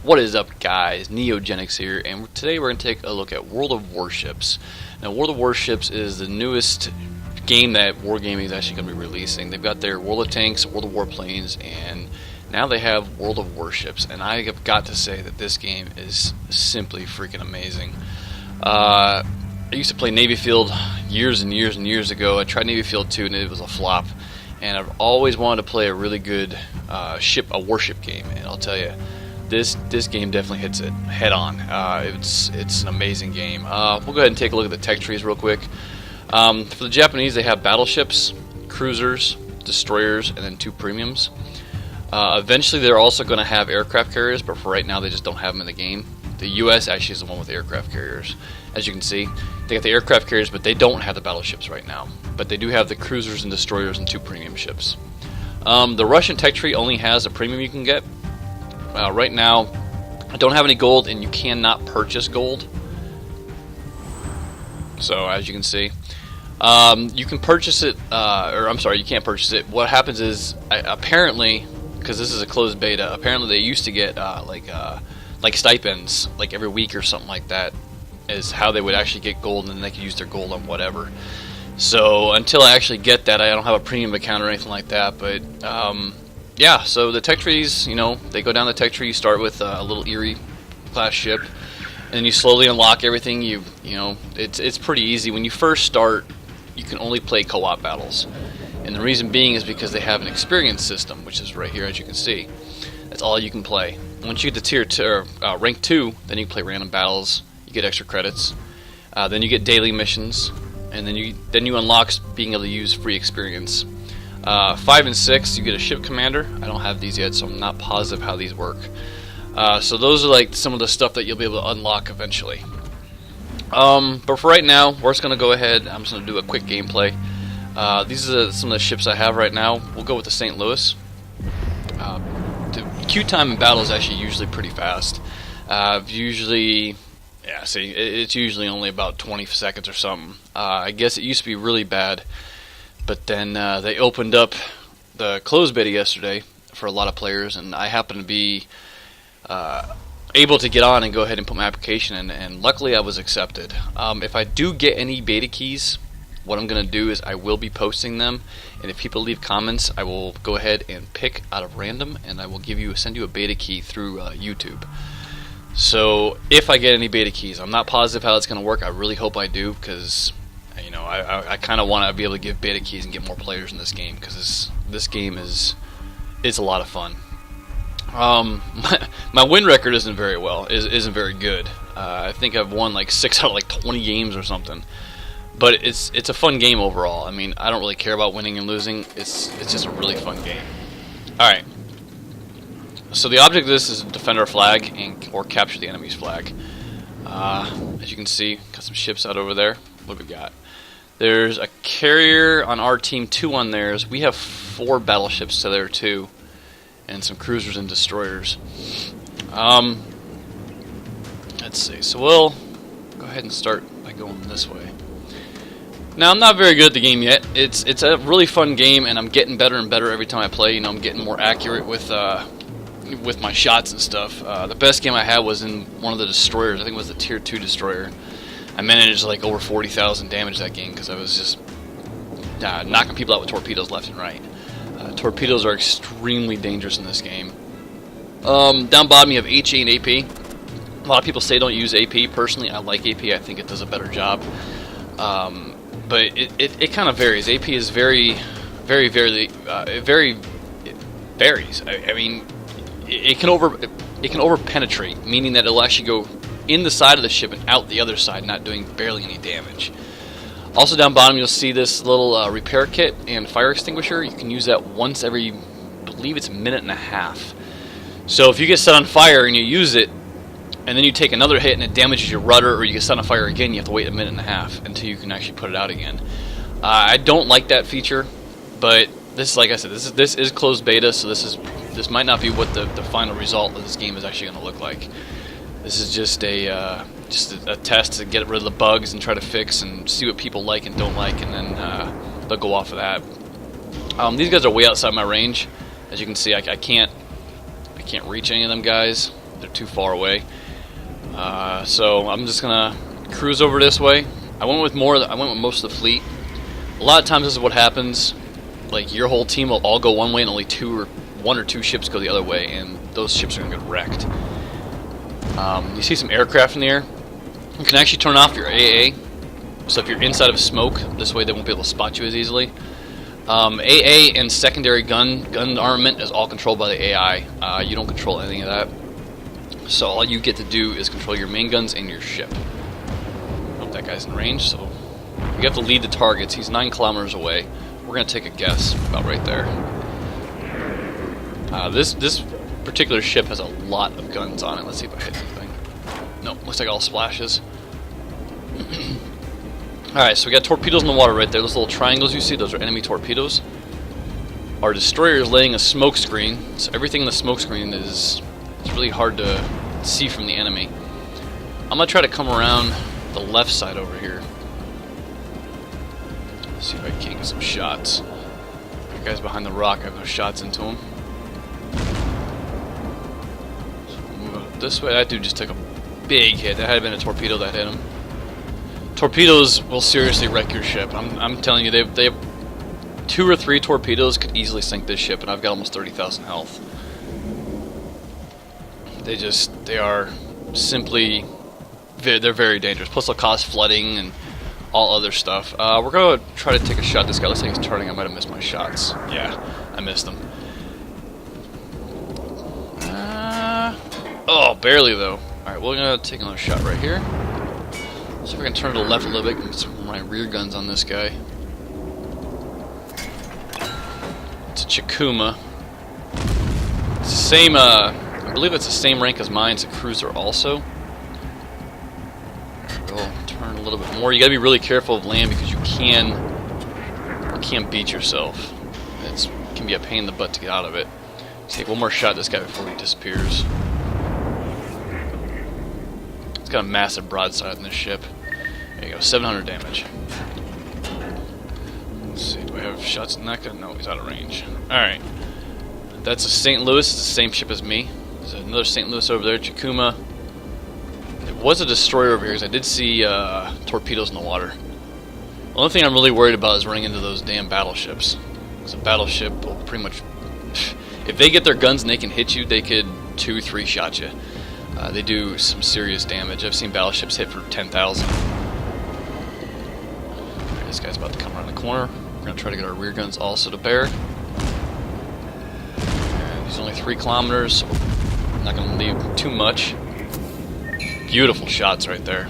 What is up, guys? Neogenics here, and today we're going to take a look at World of Warships. Now, World of Warships is the newest game that Wargaming is actually going to be releasing. They've got their World of Tanks, World of Warplanes, and now they have World of Warships. And I have got to say that this game is simply freaking amazing. I used to play Navy Field years and years and years ago. I tried Navy Field 2, and it was a flop. And I've always wanted to play a really good a warship game, and I'll tell you, this game definitely hits it head on. It's an amazing game. We'll go ahead and take a look at the tech trees real quick. For the Japanese, they have battleships, cruisers, destroyers, and then 2 premiums. Eventually, they're also going to have aircraft carriers, but for right now, they just don't have them in the game. The U.S. actually is the one with the aircraft carriers. As you can see, they got the aircraft carriers, but they don't have the battleships right now. But they do have the cruisers and destroyers and 2 premium ships. The Russian tech tree only has a premium you can get. Right now, I don't have any gold, and you cannot purchase gold. So, as you can see, you can purchase it, or I'm sorry, you can't purchase it. What happens is, apparently, because this is a closed beta, apparently they used to get like stipends, like every week or something like that, is how they would actually get gold, and then they could use their gold on whatever. So until I actually get that, I don't have a premium account or anything like that. But yeah, so the tech trees, you know, they go down the tech tree. You start with a little Erie class ship, and then you slowly unlock everything. You know, it's pretty easy. When you first start, you can only play co-op battles, and the reason being is because they have an experience system, which is right here, as you can see. That's all you can play. Once you get to tier 2 or rank 2, then you can play random battles. You get extra credits. Then you get daily missions. And then you unlock being able to use free experience. 5 and 6, you get a ship commander. I don't have these yet, so I'm not positive how these work. So those are like some of the stuff that you'll be able to unlock eventually. But for right now, we're just going to go ahead. I'm just going to do a quick gameplay. These are some of the ships I have right now. We'll go with the St. Louis. The queue time in battle is actually usually pretty fast. Yeah, see, it's usually only about 20 seconds or something. I guess it used to be really bad, but then they opened up the closed beta yesterday for a lot of players, and I happened to be able to get on and go ahead and put my application in, and luckily I was accepted. If I do get any beta keys, what I'm going to do is I will be posting them, and if people leave comments, I will go ahead and pick out of random, and I will send you a beta key through YouTube. So if I get any beta keys, I'm not positive how it's going to work. I really hope I do, because you know I kind of want to be able to give beta keys and get more players in this game, because this game is a lot of fun. My win record isn't very good. I think I've won like 6 out of like 20 games or something. But it's a fun game overall. I mean, I don't really care about winning and losing. It's just a really fun game. All right. So the object of this is defend our flag or capture the enemy's flag. As you can see, got some ships out over there. What we got? There's a carrier on our team, 2 on theirs. We have 4 battleships to there too, and some cruisers and destroyers. Let's see. So we'll go ahead and start by going this way. Now, I'm not very good at the game yet. It's a really fun game, and I'm getting better and better every time I play. You know, I'm getting more accurate with my shots and stuff. The best game I had was in one of the destroyers. I think it was the tier 2 destroyer. I managed like over 40,000 damage that game because I was just knocking people out with torpedoes left and right. Torpedoes are extremely dangerous in this game. Down bottom you have HE and AP. A lot of people say don't use AP. Personally, I like AP. I think it does a better job. But it kind of varies. AP is it varies. I mean, it can over penetrate, meaning that it'll actually go in the side of the ship and out the other side, not doing barely any damage. Also down bottom you'll see this little repair kit and fire extinguisher. You can use that once every, I believe it's a minute and a half. So if you get set on fire and you use it, and then you take another hit and it damages your rudder, or you get set on fire again, you have to wait a minute and a half until you can actually put it out again. I don't like that feature, but this, like I said, this is closed beta, so this might not be what the final result of this game is actually going to look like. This is just a test to get rid of the bugs and try to fix and see what people like and don't like, and then they'll go off of that. These guys are way outside my range. As you can see, I can't reach any of them guys. They're too far away. So I'm just gonna cruise over this way. I went with most of the fleet. A lot of times this is what happens. Like, your whole team will all go one way and only one or two ships go the other way, and those ships are gonna get wrecked. You see some aircraft in the air. You can actually turn off your AA. So if you're inside of smoke, this way they won't be able to spot you as easily. AA and secondary gun armament is all controlled by the AI. You don't control any of that. So all you get to do is control your main guns and your ship. Oh, that guy's in range, so you have to lead the targets. He's 9 kilometers away. We're going to take a guess, about right there. This particular ship has a lot of guns on it. Let's see if I hit anything. Nope, looks like all splashes. Alright, so we got torpedoes in the water right there. Those little triangles you see, those are enemy torpedoes. Our destroyer is laying a smoke screen, so everything in the smoke screen it's really hard to see from the enemy. I'm going to try to come around the left side over here. Let's see if I can get some shots. That guy's behind the rock, I have no shots into him. So we'll move up this way. That dude just took a big hit. That had been a torpedo that hit him. Torpedoes will seriously wreck your ship. I'm telling you, they have 2 or 3 torpedoes could easily sink this ship, and I've got almost 30,000 health. They are simply, they're very dangerous. Plus they'll cause flooding and all other stuff. We're going to try to take a shot. This guy looks like he's turning. I might have missed my shots. Yeah, I missed them. Oh, barely though. Alright, we're going to take another shot right here. See if I can turn to the left a little bit and get some of my rear guns on this guy. It's a Chikuma. It's the same, I believe it's the same rank as mine. It's a cruiser also. We'll turn a little bit more. You gotta be really careful of land because you can't beat yourself. It can be a pain in the butt to get out of it. Let's take one more shot at this guy before he disappears. It's got a massive broadside in this ship. There you go, 700 damage. Let's see, do I have shots in that guy? No, he's out of range. Alright. That's a St. Louis, it's the same ship as me. There's another St. Louis over there, Chikuma. There was a destroyer over here, because I did see torpedoes in the water. The only thing I'm really worried about is running into those damn battleships. Because a battleship will pretty much... If they get their guns and they can hit you, they could 2-3 shot you. They do some serious damage. I've seen battleships hit for 10,000. This guy's about to come around the corner. We're going to try to get our rear guns also to bear. And he's only 3 kilometers, so I'm not going to leave too much. Beautiful shots right there.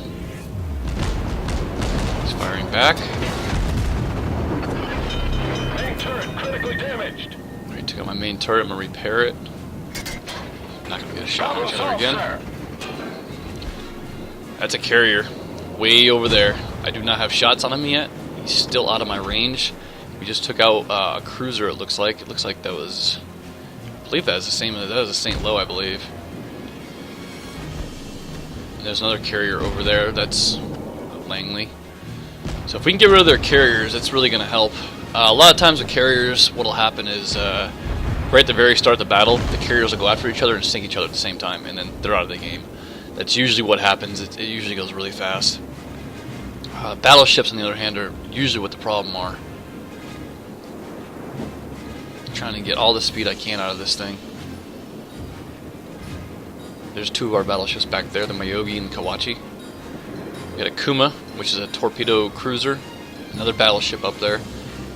He's firing back. Main turret critically damaged. Alright, took out my main turret. I'm going to repair it. Not going to get a shot at each other again. That's a carrier. Way over there. I do not have shots on him yet. He's still out of my range. We just took out a cruiser, it looks like. It looks like that was... I believe that was the same. That was a St. Lo, I believe. And there's another carrier over there. That's Langley. So if we can get rid of their carriers, that's really going to help. A lot of times with carriers, what will happen is... right at the very start of the battle, the carriers will go after each other and sink each other at the same time, and then they're out of the game. That's usually what happens. It usually goes really fast. Battleships, on the other hand, are usually what the problem are. Trying to get all the speed I can out of this thing. There's 2 of our battleships back there, the Mayogi and the Kawachi. We got a Kuma, which is a torpedo cruiser, another battleship up there,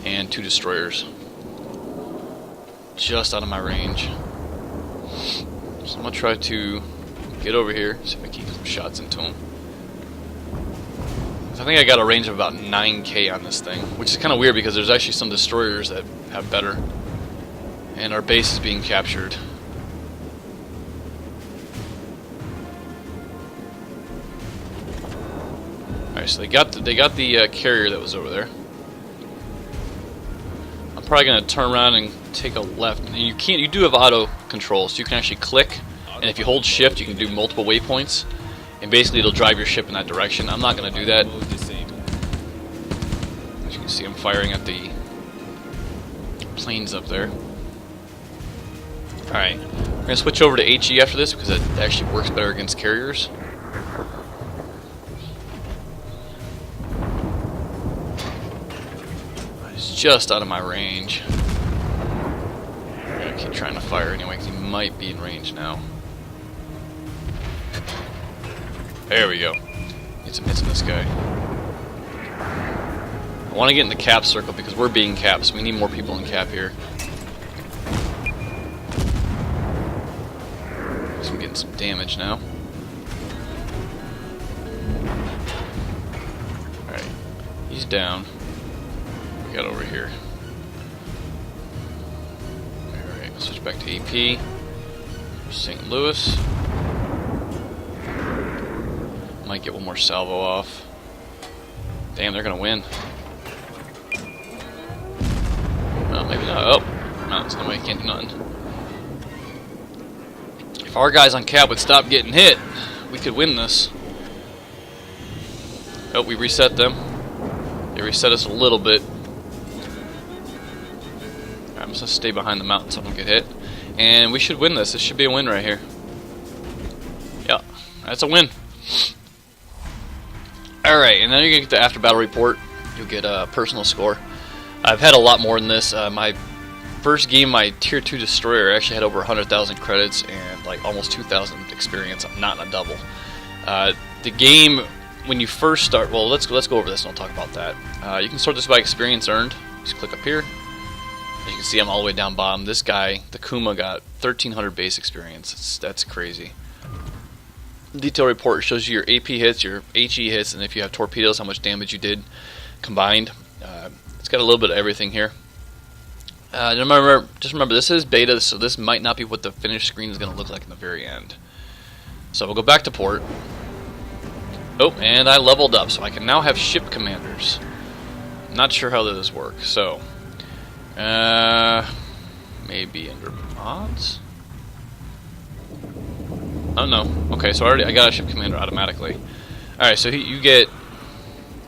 and 2 destroyers. Just out of my range. So I'm going to try to get over here, see if I can get some shots into him. I think I got a range of about 9k on this thing, which is kind of weird because there's actually some destroyers that have better. And our base is being captured. Alright, so they got the carrier that was over there. I'm probably going to turn around and take a left. And you do have auto control, so you can actually click, and if you hold shift you can do multiple waypoints. And basically it'll drive your ship in that direction. I'm not going to do that. As you can see, I'm firing at the planes up there. Alright, We're going to switch over to HE after this because it actually works better against carriers. He's just out of my range. I'm going to keep trying to fire anyway because he might be in range now. There we go. Get some hits on this guy. I want to get in the cap circle because we're being capped, so we need more people in cap here. I'm getting some damage now. Alright, he's down. We got over here. Alright, switch back to AP. St. Louis. Might get one more salvo off. Damn, they're gonna win. No, maybe not. Oh, no, there's no way he can't do nothing. If our guys on cap would stop getting hit, we could win this. Oh, we reset them. They reset us a little bit. I'm just gonna stay behind the mountain so I don't get hit. And we should win this. This should be a win right here. Yeah, that's a win. Alright, and then you're gonna get the after battle report. You'll get a personal score. I've had a lot more than this. My first game, my tier 2 destroyer actually had over 100,000 credits and like almost 2,000 experience. I'm not in a double. The game, when you first start, well, let's go over this and I'll talk about that. You can sort this by experience earned. Just click up here. As you can see, I'm all the way down bottom. This guy, the Kuma, got 1,300 base experience. That's crazy. Detail report shows you your AP hits, your HE hits, and if you have torpedoes, how much damage you did combined. It's got a little bit of everything here. Just remember, this is beta, so this might not be what the finished screen is going to look like in the very end. So we'll go back to port. Oh, and I leveled up, so I can now have ship commanders. Not sure how those work. So, maybe under mods? Oh no. Okay, so I got a ship commander automatically. Alright, so you get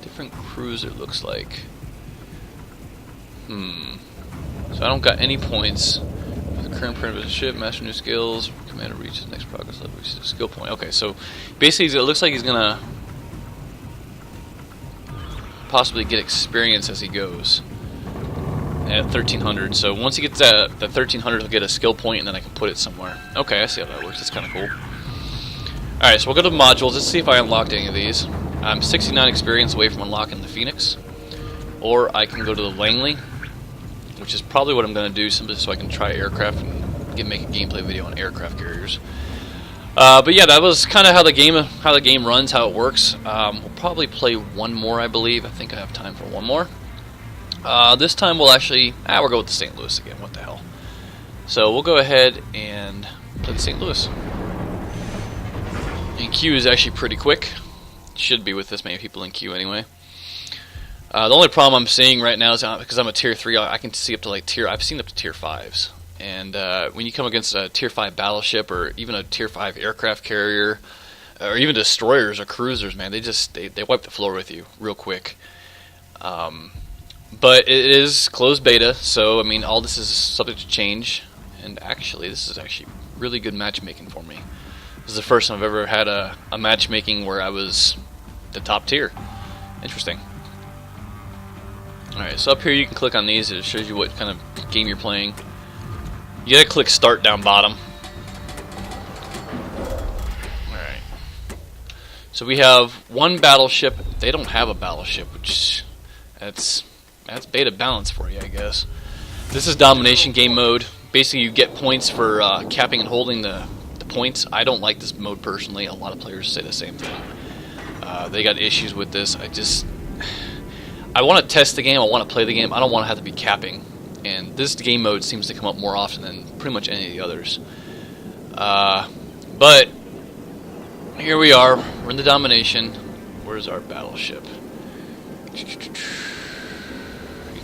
different cruiser, looks like. So I don't got any points for the current print of the ship, master new skills, commander reaches next progress level, reaches a skill point. Okay, so basically it looks like he's gonna possibly get experience as he goes at 1,300. So once he gets that 1,300, he'll get a skill point, and then I can put it somewhere. Okay, I see how that works. That's kind of cool. Alright, so we'll go to modules. Let's see if I unlocked any of these. I'm 69 experience away from unlocking the Phoenix. Or I can go to the Langley, which is probably what I'm going to do, simply so I can try aircraft and make a gameplay video on aircraft carriers. But yeah, that was kind of how the game runs, how it works. We'll probably play one more, I believe. I think I have time for one more. This time we'll actually, we'll go with the St. Louis again. What the hell? So we'll go ahead and play the St. Louis. And queue is actually pretty quick. Should be with this many people in queue anyway. The only problem I'm seeing right now is because I'm a tier 3, I can see up to I've seen up to tier 5s. And when you come against a tier 5 battleship or even a tier 5 aircraft carrier or even destroyers or cruisers, man, they wipe the floor with you real quick. But it is closed beta, so I mean all this is subject to change. And actually, this is actually really good matchmaking for me. This is the first time I've ever had a matchmaking where I was the top tier. Interesting. Alright, so up here you can click on these. It shows you what kind of game you're playing. You gotta click start down bottom. Alright. So we have one battleship. They don't have a battleship, which that's beta balance for you, I guess. This is domination game mode. Basically you get points for capping and holding the points. I don't like this mode personally. A lot of players say the same thing. They got issues with this. I want to test the game, I want to play the game, I don't want to have to be capping. And this game mode seems to come up more often than pretty much any of the others. But here we are, we're in the domination. Where's our battleship? He's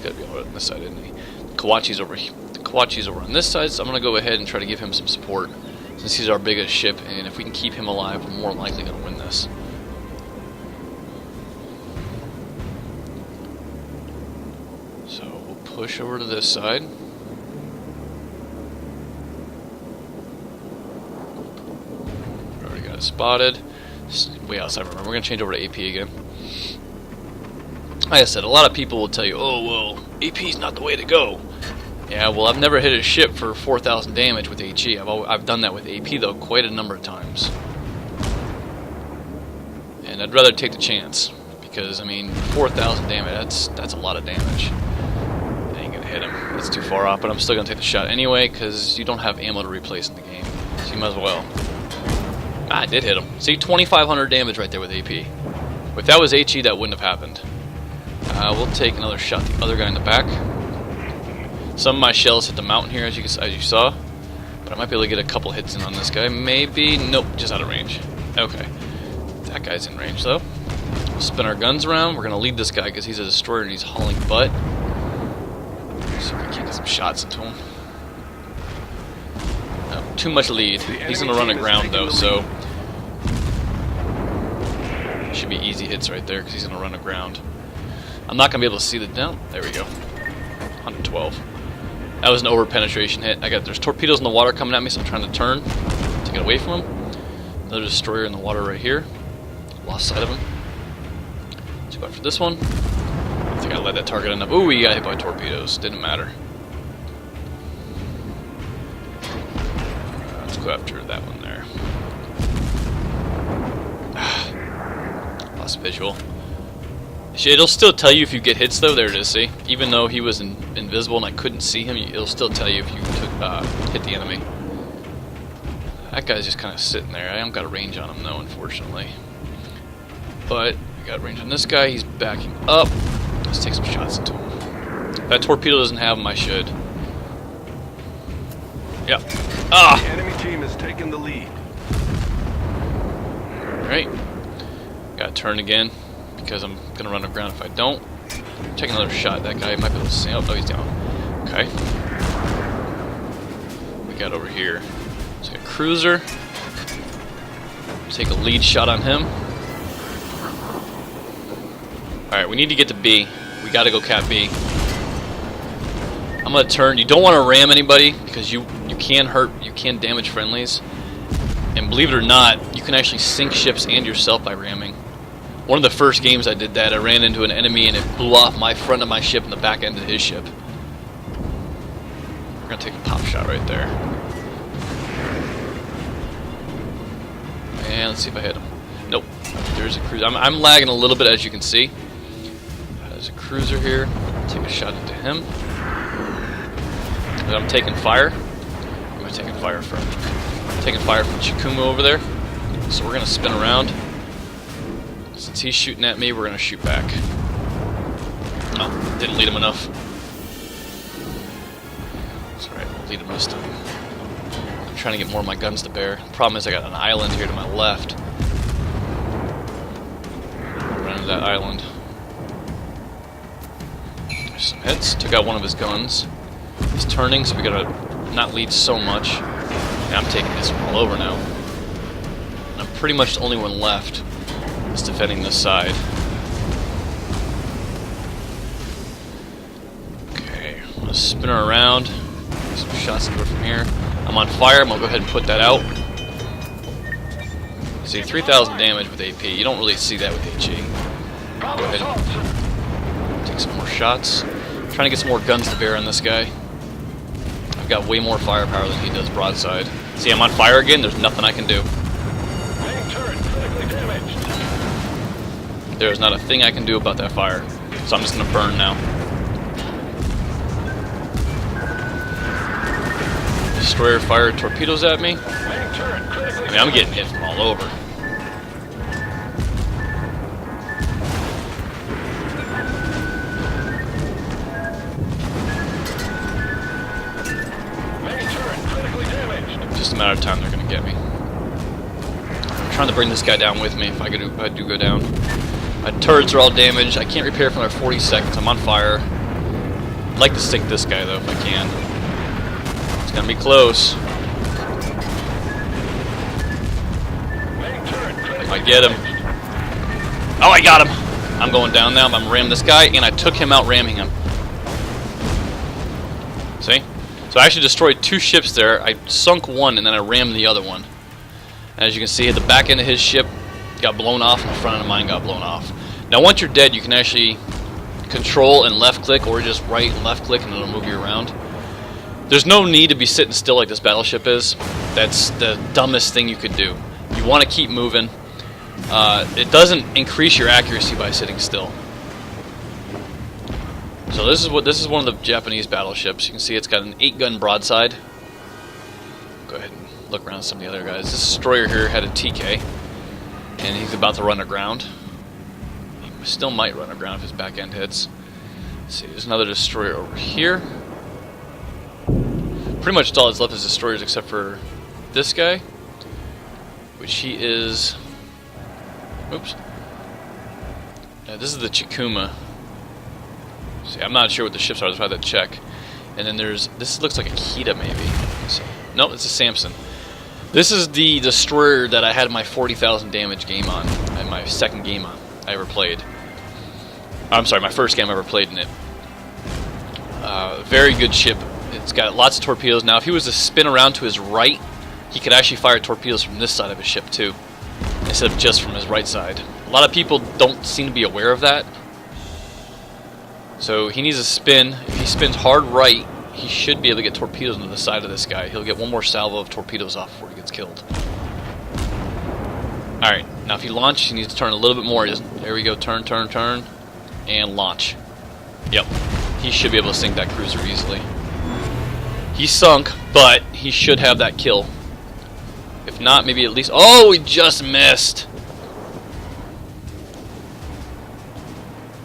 got to be over on this side, isn't he? Kawachi's over here. The Kawachi's over on this side, so I'm going to go ahead and try to give him some support since he's our biggest ship, and if we can keep him alive, we're more likely going to win this. Push over to this side. spotted. Way outside. Remember, we're gonna change over to AP again. Like I said, a lot of people will tell you, "Oh well, AP's not the way to go." Yeah, well, I've never hit a ship for 4,000 damage with HE. I've done that with AP though quite a number of times, and I'd rather take the chance because I mean, 4,000 damage. That's a lot of damage. I ain't gonna hit him. That's too far off, but I'm still gonna take the shot anyway because you don't have ammo to replace in the game, so you might as well. Ah, I did hit him. See, 2,500 damage right there with AP. If that was HE, that wouldn't have happened. We'll take another shot. The other guy in the back. Some of my shells hit the mountain here, as you saw, but I might be able to get a couple hits in on this guy. Maybe. Nope, just out of range. Okay, that guy's in range though. We'll spin our guns around. We're gonna lead this guy because he's a destroyer and he's hauling butt. See if we can get some shots into him. No, too much lead. He's gonna run aground though, so should be easy hits right there because he's gonna run aground. I'm not gonna be able to see the down. There we go. 112. That was an over penetration hit. There's torpedoes in the water coming at me, so I'm trying to turn to get away from them. Another destroyer in the water right here. Lost sight of him. Let's go after this one. I think I let that target end up. Ooh, he got hit by torpedoes. Didn't matter. Let's go after that one there. Lost visual. It'll still tell you if you get hits though. There it is, see? Even though he was invisible and I couldn't see him, it'll still tell you if you hit the enemy. That guy's just kind of sitting there. I haven't got a range on him though, unfortunately. But we got range on this guy. He's backing up. Let's take some shots into him. If that torpedo doesn't have him, I should. Yep. Ah! The enemy team has taken the lead. Alright. Gotta turn again, because I'm gonna run aground if I don't. Take another shot. That guy might be able to see. Oh, no, he's down. Okay. We got over here. Let's get a cruiser. Take a lead shot on him. Alright, we need to get to B. We gotta go cap B. I'm gonna turn. You don't want to ram anybody because you can damage friendlies. And believe it or not, you can actually sink ships and yourself by ramming. One of the first games I did that, I ran into an enemy and it blew off my front of my ship and the back end of his ship. We're gonna take a pop shot right there. And let's see if I hit him. Nope. There's a cruiser. I'm lagging a little bit, as you can see. There's a cruiser here. Take a shot into him. And I'm taking fire. I'm taking fire from Chikumu over there. So we're gonna spin around. Since he's shooting at me, we're gonna shoot back. Oh, didn't lead him enough. That's alright, we'll lead him this time. I'm trying to get more of my guns to bear. The problem is I got an island here to my left. Run into that island. There's some hits. Took out one of his guns. He's turning, so we gotta not lead so much. And I'm taking this one all over now. And I'm pretty much the only one left that's defending this side. Okay, I'm gonna spin her around. Get some shots into her from here. I'm on fire. I'm gonna go ahead and put that out. See, 3,000 damage with AP. You don't really see that with HE. Go ahead and take some more shots. I'm trying to get some more guns to bear on this guy. I've got way more firepower than he does broadside. See, I'm on fire again. There's nothing I can do. Main turret critically damaged. There's not a thing I can do about that fire. So I'm just gonna burn now. Destroyer fired torpedoes at me. Main turret critically I mean, I'm getting hit from all over. Main turret critically damaged. Just a matter of time they're gonna get me. I'm trying to bring this guy down with me if I do go down. My turrets are all damaged. I can't repair for another 40 seconds. I'm on fire. I'd like to sink this guy though if I can. It's gonna be close. Main turret critically If I get him. Oh, I got him! I'm going down now. I'm ramming this guy, and I took him out ramming him. See? So I actually destroyed two ships there. I sunk one, and then I rammed the other one. As you can see, the back end of his ship got blown off, and the front end of mine got blown off. Now, once you're dead, you can actually control and left click, or just right and left click, and it'll move you around. There's no need to be sitting still like this battleship is. That's the dumbest thing you could do. You want to keep moving. It doesn't increase your accuracy by sitting still. So this is one of the Japanese battleships. You can see it's got an 8-gun broadside. Go ahead and look around some of the other guys. This destroyer here had a TK, and he's about to run aground. He still might run aground if his back end hits. Let's see, there's another destroyer over here. Pretty much all that's left is destroyers except for this guy, which he is. Oops. Yeah, this is the Chikuma. See, I'm not sure what the ships are. That's why I had to check. And then there's this looks like a Kita maybe. So, nope, it's a Samson. This is the destroyer that I had my 40,000 damage game on, and my second game on I ever played. I'm sorry, my first game I ever played in it. Very good ship. It's got lots of torpedoes. Now, if he was to spin around to his right, he could actually fire torpedoes from this side of his ship too, instead of just from his right side. A lot of people don't seem to be aware of that. So he needs to spin. If he spins hard right, he should be able to get torpedoes on the side of this guy. He'll get one more salvo of torpedoes off before he gets killed. Alright, now if he launches, he needs to turn a little bit more. There we go, turn, turn, turn, and launch. Yep, he should be able to sink that cruiser easily. He sunk, but he should have that kill. If not, maybe at least... Oh, he just missed!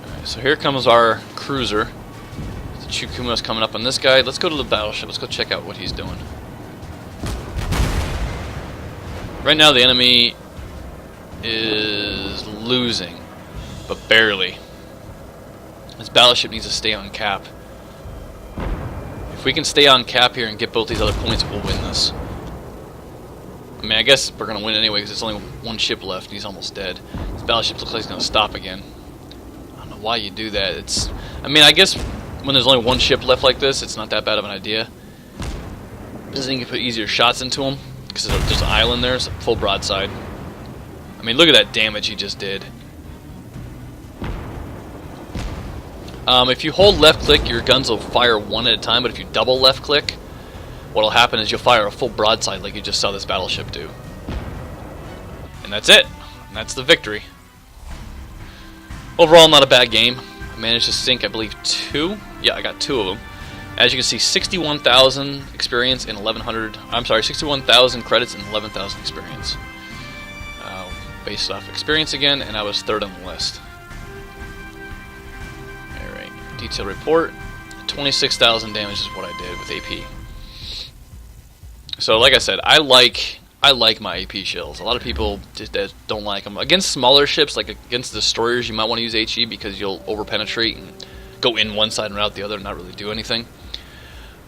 Alright, so here comes our cruiser. The Chikuma's coming up on this guy. Let's go to the battleship. Let's go check out what he's doing. Right now the enemy is losing, but barely. This battleship needs to stay on cap. If we can stay on cap here and get both these other points, we'll win this. I mean, I guess we're going to win anyway because there's only one ship left and he's almost dead. This battleship looks like it's going to stop again. I don't know why you do that. I mean, I guess when there's only one ship left like this, it's not that bad of an idea. Because then you can put easier shots into them because there's an island there, it's a full broadside. I mean, look at that damage he just did. If you hold left click, your guns will fire one at a time, but if you double left click, what'll happen is you'll fire a full broadside like you just saw this battleship do. And that's it. And that's the victory. Overall, not a bad game. I managed to sink, I believe, 2. Yeah, I got 2 of them. As you can see, 61,000 experience and 1,100. I'm sorry, 61,000 credits and 11,000 experience. Based off experience again, and I was 3rd on the list. Alright, detailed report. 26,000 damage is what I did with AP. So, like I said, I like my AP shells. A lot of people just don't like them. Against smaller ships, like against destroyers, you might want to use HE because you'll over-penetrate and go in one side and out the other and not really do anything.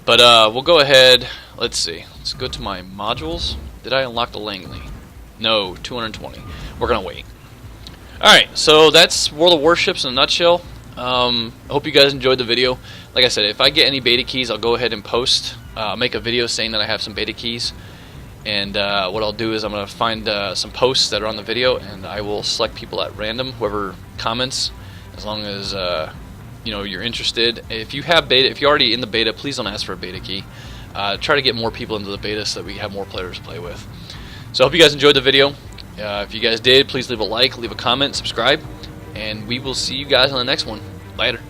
But we'll go ahead. Let's see. Let's go to my modules. Did I unlock the Langley? No, 220. We're going to wait. Alright, so that's World of Warships in a nutshell. I hope you guys enjoyed the video. Like I said, if I get any beta keys, I'll go ahead and post, make a video saying that I have some beta keys. And what I'll do is I'm going to find some posts that are on the video, and I will select people at random, whoever comments, as long as you know, you're interested. If you have beta, if you're already in the beta, please don't ask for a beta key. Try to get more people into the beta so that we have more players to play with. So I hope you guys enjoyed the video. If you guys did, please leave a like, leave a comment, subscribe, and we will see you guys on the next one. Later.